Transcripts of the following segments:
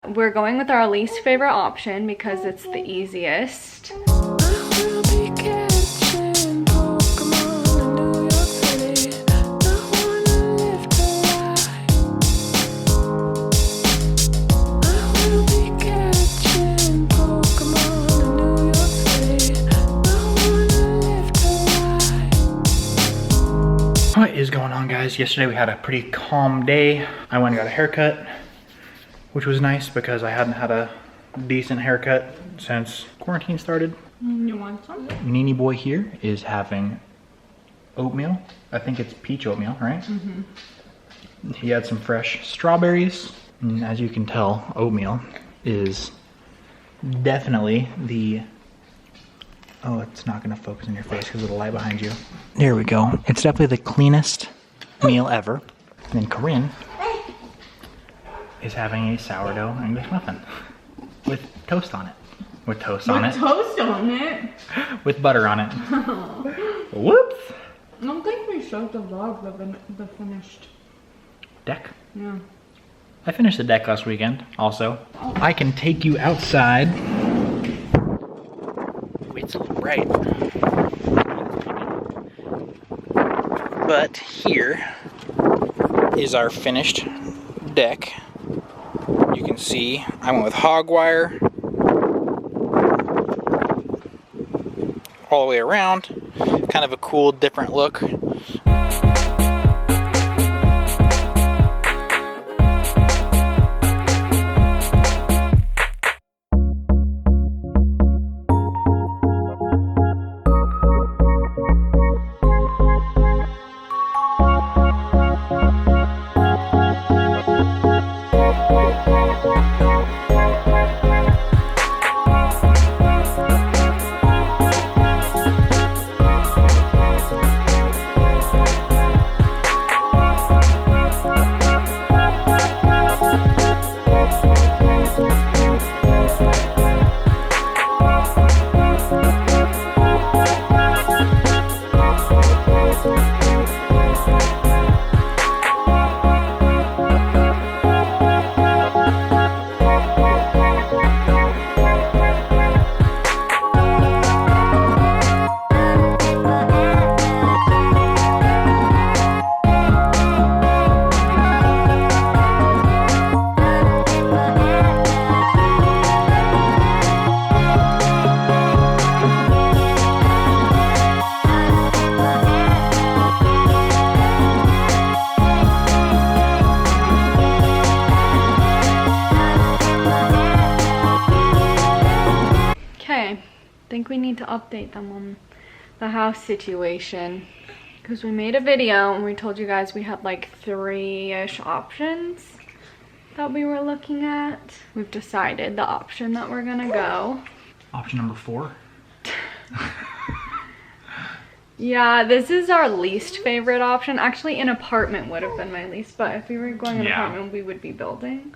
But we're going with our least favorite option because it's the easiest. What is going on, guys? Yesterday we had a pretty calm day. I went and got a haircut, which was nice because I hadn't had a decent haircut since quarantine started. You want some? Nini boy here is having oatmeal. I think it's peach oatmeal, right? Mm-hmm. He had some fresh strawberries. And as you can tell, oatmeal is definitely the... Oh, it's not gonna focus on your face because of the light behind you. There we go. It's definitely the cleanest meal ever. And then Kurin is having a sourdough English muffin with toast on it. With toast on it. Toast on it? With butter on it. Whoops! I don't think we showed the vlog the finished deck. Yeah. I finished the deck last weekend, also. I can take you outside. It's a little bright. But here is our finished deck. You can see I went with hog wire all the way around. Kind of a cool, different look. I think we need to update them on the house situation because we made a video and we told you guys we had like 3-ish options that we were looking at. We've decided the option that we're gonna go. Option number 4. Yeah, this is our least favorite option. Actually, an apartment would have been my least, but if we were going an apartment, we would be building.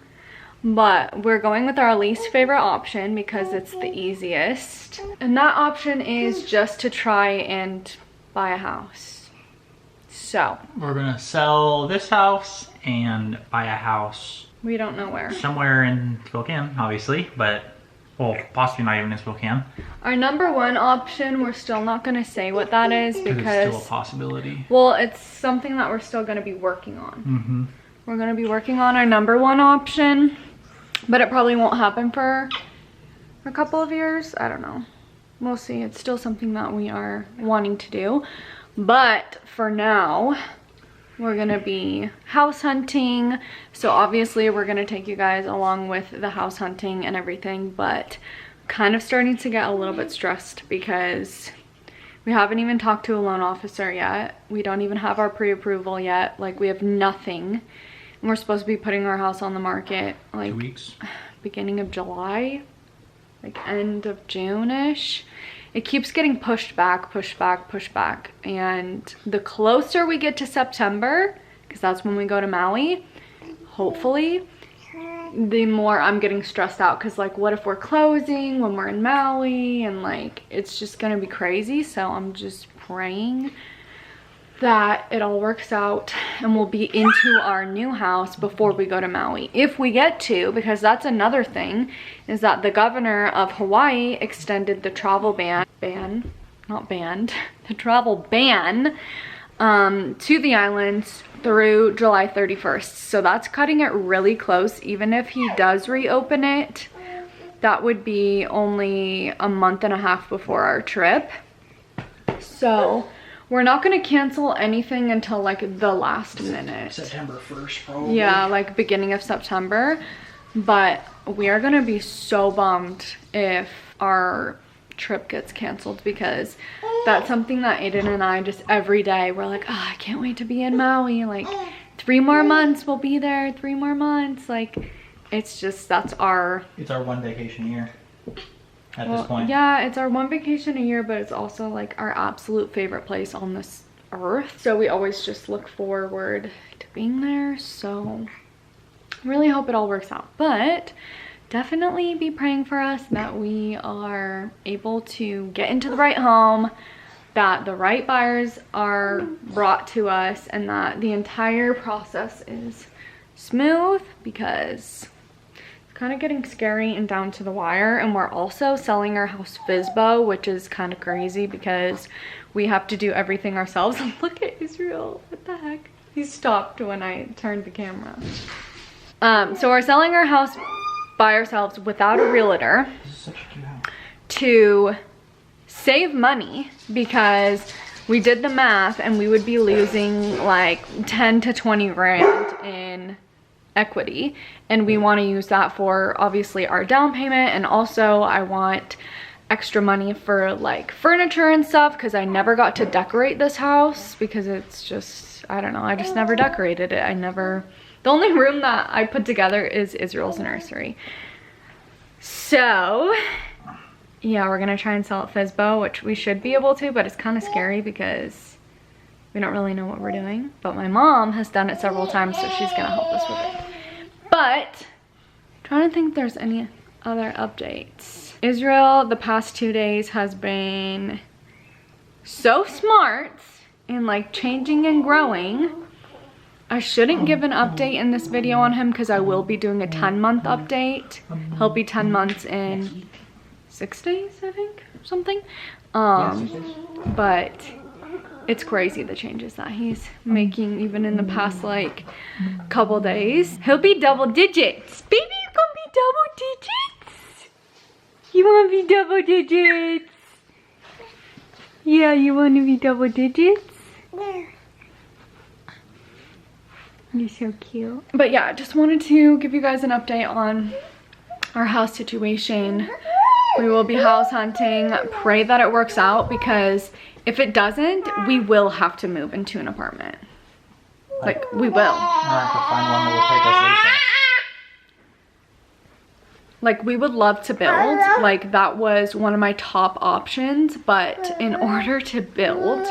But we're going with our least favorite option because it's the easiest. And that option is just to try and buy a house. So we're gonna sell this house and buy a house. We don't know where. Somewhere in Spokane, obviously, but well, possibly not even in Spokane. Our number 1 option, we're still not gonna say what that is because it's still a possibility. Well, it's something that we're still gonna be working on. Mm-hmm. We're gonna be working on our number 1 option. But it probably won't happen for a couple of years. I don't know. We'll see. It's still something that we are wanting to do. But for now, we're going to be house hunting. So obviously we're going to take you guys along with the house hunting and everything. But kind of starting to get a little bit stressed because we haven't even talked to a loan officer yet. We don't even have our pre-approval yet. Like, we have nothing. And we're supposed to be putting our house on the market like 2 weeks. Beginning of July, like end of June-ish. It keeps getting pushed back. And the closer we get to September, because that's when we go to Maui, hopefully, the more I'm getting stressed out. Because like, what if we're closing when we're in Maui? And like, it's just gonna be crazy. So I'm just praying that it all works out and we'll be into our new house before we go to Maui. If we get to, because that's another thing, is that the governor of Hawaii extended the travel the travel ban to the islands through July 31st. So that's cutting it really close. Even if he does reopen it, that would be only a month and a half before our trip. So we're not going to cancel anything until like the last minute. September 1st, probably. Yeah, like beginning of September. But we are going to be so bummed if our trip gets canceled, because that's something that Aidan and I just every day we're like, oh, I can't wait to be in Maui. Like 3 more months we'll be there, 3 more months. Like it's just, it's our one vacation a year at this point. Yeah, it's our one vacation a year, but it's also like our absolute favorite place on this earth. So we always just look forward to being there. So really hope it all works out. But definitely be praying for us that we are able to get into the right home, that the right buyers are brought to us, and that the entire process is smooth, because it's kind of getting scary and down to the wire. And we're also selling our house FSBO, which is kind of crazy because we have to do everything ourselves. Look at Israel, what the heck? He stopped when I turned the camera. So we're selling our house by ourselves without a realtor to save money, because we did the math and we would be losing like 10 to 20 grand in equity, and we want to use that for obviously our down payment, and also I want extra money for like furniture and stuff, because I never got to decorate this house because it's just, I don't know, I just never decorated it. The only room that I put together is Israel's nursery. So yeah, we're gonna try and sell at FSBO, which we should be able to, but it's kind of scary because we don't really know what we're doing. But my mom has done it several times, so she's gonna help us with it. But I'm trying to think if there's any other updates. Israel the past 2 days has been so smart in like changing and growing. I shouldn't give an update in this video on him because I will be doing a 10-month update. He'll be 10 months in 6 days, I think, something. But it's crazy the changes that he's making even in the past like couple days. He'll be double digits. Baby, you gonna be double digits? You wanna be double digits? Yeah, you wanna be double digits? You're so cute. But yeah, just wanted to give you guys an update on our house situation. We will be house hunting. Pray that it works out, because if it doesn't, we will have to move into an apartment. Like, we will. We'll have to find one that will take us ASAP. Like, we would love to build. Like, that was one of my top options, but in order to build,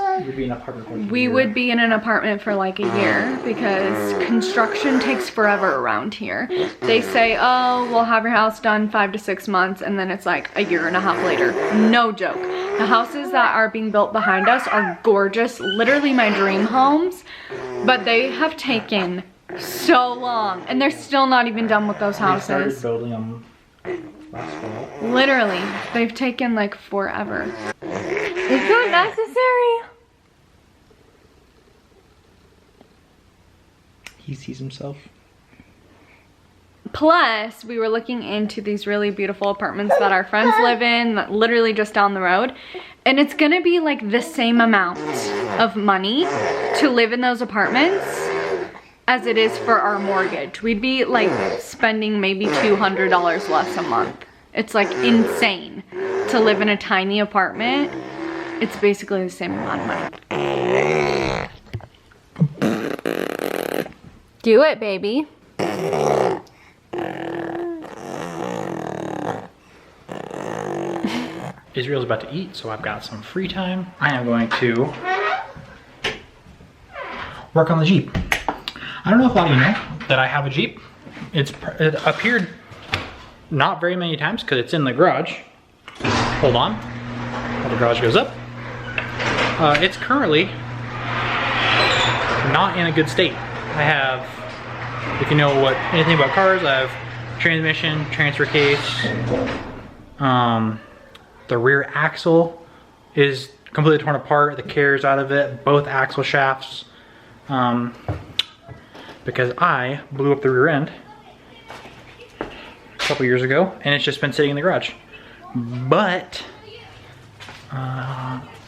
we would be in an apartment for like a year, because construction takes forever around here. They say, oh, we'll have your house done 5 to 6 months, and then it's like a year and a half later. No joke. The houses that are being built behind us are gorgeous, literally my dream homes, but they have taken so long, and they're still not even done with those houses. We started building them last fall. Literally, they've taken like forever. It's not necessary. He sees himself. Plus, we were looking into these really beautiful apartments that our friends live in, literally just down the road. And it's gonna be like the same amount of money to live in those apartments as it is for our mortgage. We'd be like spending maybe $200 less a month. It's like insane to live in a tiny apartment. It's basically the same amount of money. Do it, baby. Israel's about to eat, so I've got some free time. I am going to work on the Jeep. I don't know if a lot of you know that I have a Jeep. It appeared not very many times because it's in the garage. Hold on, while the garage goes up. It's currently not in a good state. I have, if you know anything about cars, I have transmission, transfer case. The rear axle is completely torn apart. The carrier's out of it, both axle shafts. Because I blew up the rear end a couple years ago, and it's just been sitting in the garage. But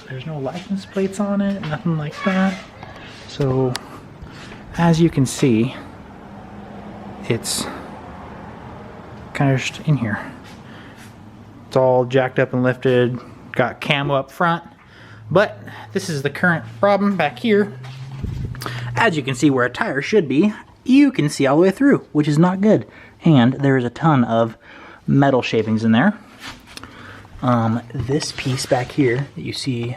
there's no license plates on it, nothing like that. So as you can see, it's kind of just in here. It's all jacked up and lifted, got camo up front. But this is the current problem back here. As you can see where a tire should be, you can see all the way through, which is not good. And there's a ton of metal shavings in there. This piece back here that you see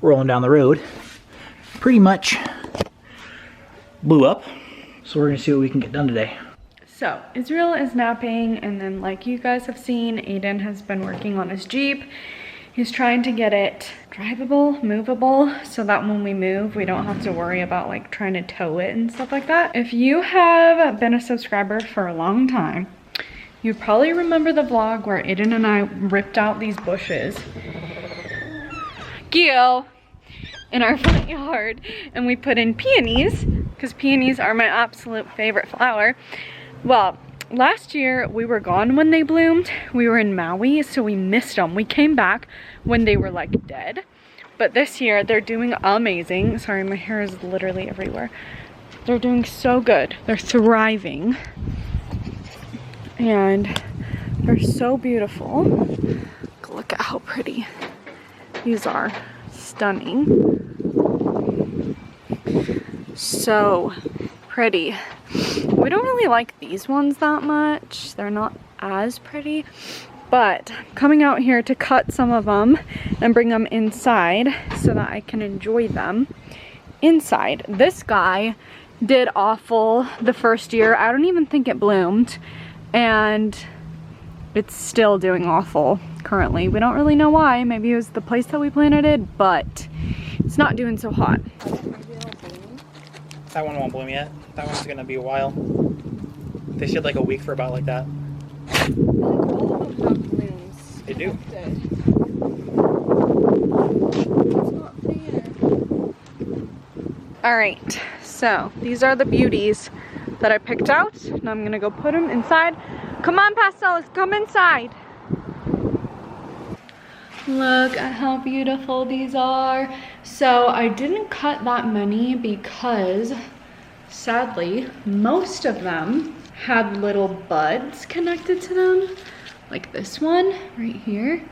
rolling down the road pretty much blew up. So we're gonna see what we can get done today. So Israel is napping, and then like you guys have seen, Aidan has been working on his Jeep. He's trying to get it drivable, movable, so that when we move, we don't have to worry about like trying to tow it and stuff like that. If you have been a subscriber for a long time, you probably remember the vlog where Aidan and I ripped out these bushes, Gil, in our front yard, and we put in peonies, because peonies are my absolute favorite flower. Well, last year we were gone when they bloomed. We were in Maui, so we missed them. We came back when they were like dead. But this year they're doing amazing. Sorry, my hair is literally everywhere. They're doing so good. They're thriving. And they're so beautiful. Look at how pretty these are. Stunning. So pretty. We don't really like these ones that much. They're not as pretty, but I'm coming out here to cut some of them and bring them inside so that I can enjoy them inside. This guy did awful the first year. I don't even think it bloomed, and it's still doing awful currently. We don't really know why. Maybe it was the place that we planted it, but it's not doing so hot. That one won't bloom yet. That one's gonna be a while. They said like a week for about like that. All of them have blooms. They do. It's not fair. All right, so these are the beauties that I picked out. Now I'm gonna go put them inside. Come on, Pastels, come inside. Look at how beautiful these are. So I didn't cut that many because sadly most of them had little buds connected to them, like this one right here,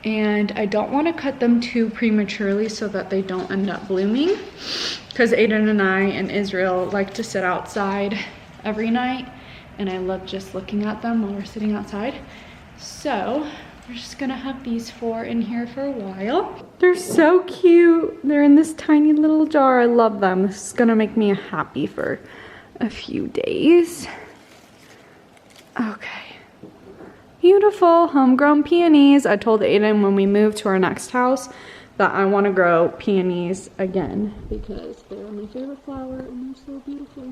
and I don't want to cut them too prematurely so that they don't end up blooming, because Aidan and I and Israel like to sit outside every night, and I love just looking at them while we're sitting outside. So we're just gonna have these 4 in here for a while. They're so cute. They're in this tiny little jar. I love them. This is gonna make me happy for a few days. Okay. Beautiful homegrown peonies. I told Aidan when we move to our next house that I want to grow peonies again because they're my favorite flower and they're so beautiful.